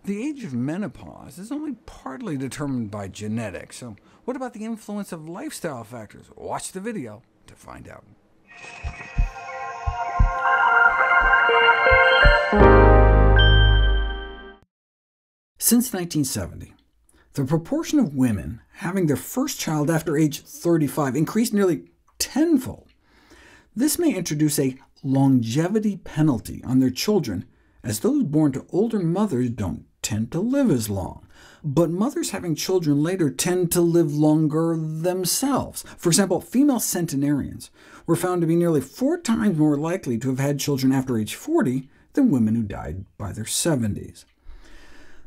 The age of menopause is only partly determined by genetics, so what about the influence of lifestyle factors? Watch the video to find out. Since 1970, the proportion of women having their first child after age 35 increased nearly tenfold. This may introduce a longevity penalty on their children, as those born to older mothers don't tend to live as long. But mothers having children later tend to live longer themselves. For example, female centenarians were found to be nearly 4 times more likely to have had children after age 40 than women who died by their 70s.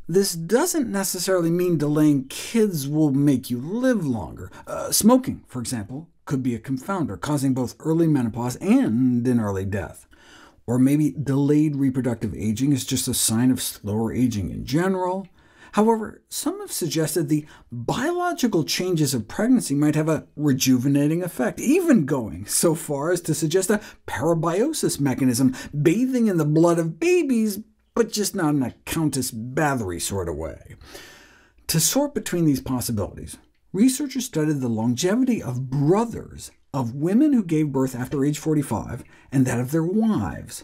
This doesn't necessarily mean delaying kids will make you live longer. Smoking, for example, could be a confounder, causing both early menopause and an early death. Or maybe delayed reproductive aging is just a sign of slower aging in general. However, some have suggested the biological changes of pregnancy might have a rejuvenating effect, even going so far as to suggest a parabiosis mechanism, bathing in the blood of babies, but just not in a Countess Bathory sort of way. To sort between these possibilities, researchers studied the longevity of brothers of women who gave birth after age 45 and that of their wives.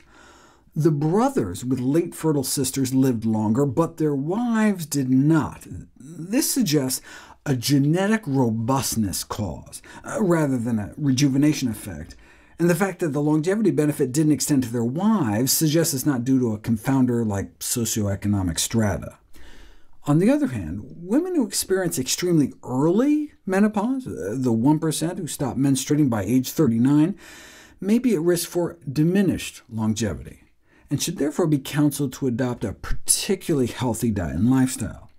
The brothers with late fertile sisters lived longer, but their wives did not. This suggests a genetic robustness cause, rather than a rejuvenation effect, and the fact that the longevity benefit didn't extend to their wives suggests it's not due to a confounder like socioeconomic strata. On the other hand, women who experience extremely early menopause, the 1% who stop menstruating by age 39, may be at risk for diminished longevity, and should therefore be counseled to adopt a particularly healthy diet and lifestyle.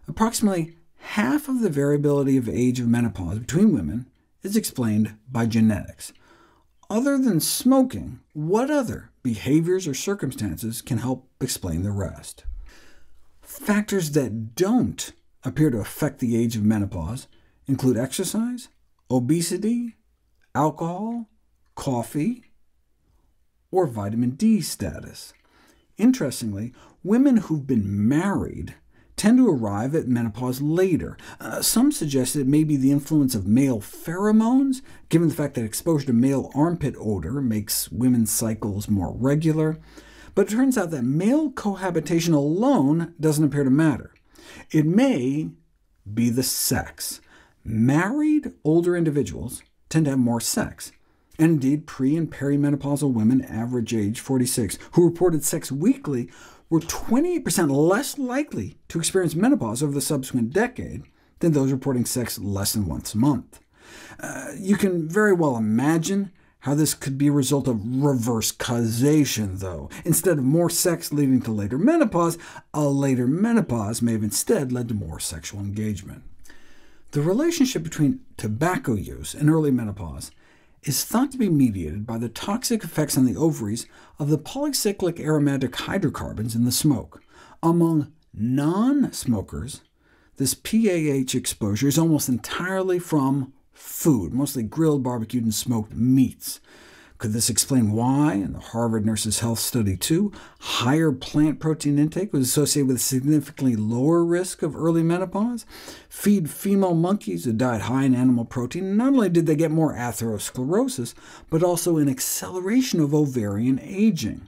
Approximately half of the variability of age of menopause between women is explained by genetics. Other than smoking, what other behaviors or circumstances can help explain the rest? Factors that don't appear to affect the age of menopause include exercise, obesity, alcohol, coffee, or vitamin D status. Interestingly, women who've been married tend to arrive at menopause later. Some suggest it may be the influence of male pheromones, given the fact that exposure to male armpit odor makes women's cycles more regular. But it turns out that male cohabitation alone doesn't appear to matter. It may be the sex. Married older individuals tend to have more sex, and indeed pre- and perimenopausal women, average age 46, who reported sex weekly were 28% less likely to experience menopause over the subsequent decade than those reporting sex less than once a month. You can very well imagine how this could be a result of reverse causation, though. Instead of more sex leading to later menopause, a later menopause may have instead led to more sexual engagement. The relationship between tobacco use and early menopause is thought to be mediated by the toxic effects on the ovaries of the polycyclic aromatic hydrocarbons in the smoke. Among non-smokers, this PAH exposure is almost entirely from food, mostly grilled, barbecued, and smoked meats. Could this explain why, in the Harvard Nurses' Health Study 2, higher plant protein intake was associated with a significantly lower risk of early menopause? Feed female monkeys a diet high in animal protein, and not only did they get more atherosclerosis, but also an acceleration of ovarian aging.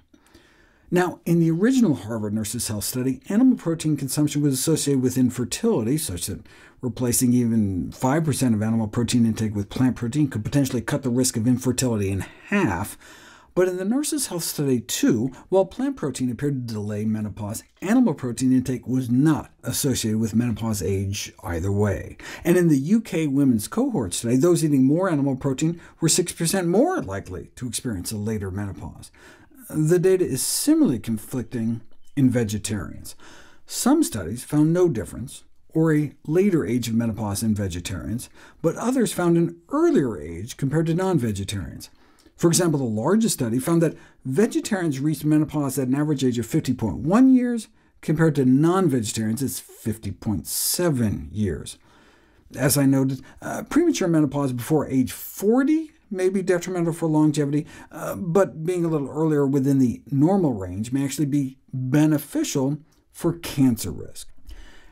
Now, in the original Harvard Nurses' Health Study, animal protein consumption was associated with infertility, such that replacing even 5% of animal protein intake with plant protein could potentially cut the risk of infertility in half. But in the Nurses' Health Study 2, while plant protein appeared to delay menopause, animal protein intake was not associated with menopause age either way. And in the UK women's cohort study, those eating more animal protein were 6% more likely to experience a later menopause. The data is similarly conflicting in vegetarians. Some studies found no difference, or a later age of menopause in vegetarians, but others found an earlier age compared to non-vegetarians. For example, the largest study found that vegetarians reached menopause at an average age of 50.1 years, compared to non-vegetarians at 50.7 years. As I noted, premature menopause before age 40 may be detrimental for longevity, but being a little earlier within the normal range may actually be beneficial for cancer risk.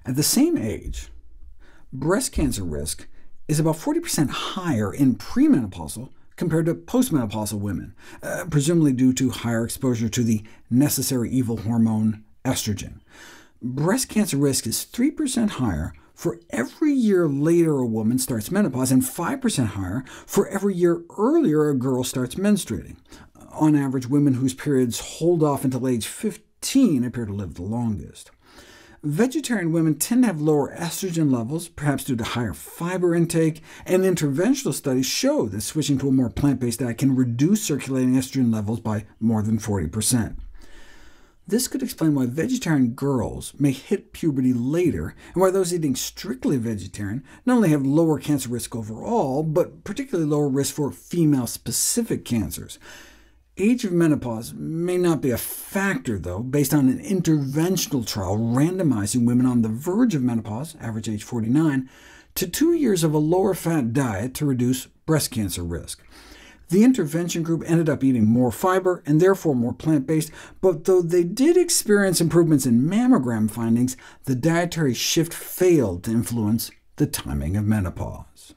At the same age, breast cancer risk is about 40% higher in premenopausal compared to postmenopausal women, presumably due to higher exposure to the necessary evil hormone estrogen. Breast cancer risk is 3% higher for every year later a woman starts menopause, and 5% higher for every year earlier a girl starts menstruating. On average, women whose periods hold off until age 15 appear to live the longest. Vegetarian women tend to have lower estrogen levels, perhaps due to higher fiber intake, and interventional studies show that switching to a more plant-based diet can reduce circulating estrogen levels by more than 40%. This could explain why vegetarian girls may hit puberty later, and why those eating strictly vegetarian not only have lower cancer risk overall, but particularly lower risk for female-specific cancers. Age of menopause may not be a factor, though, based on an interventional trial randomizing women on the verge of menopause, average age 49, to 2 years of a lower-fat diet to reduce breast cancer risk. The intervention group ended up eating more fiber, and therefore more plant-based, but though they did experience improvements in mammogram findings, the dietary shift failed to influence the timing of menopause.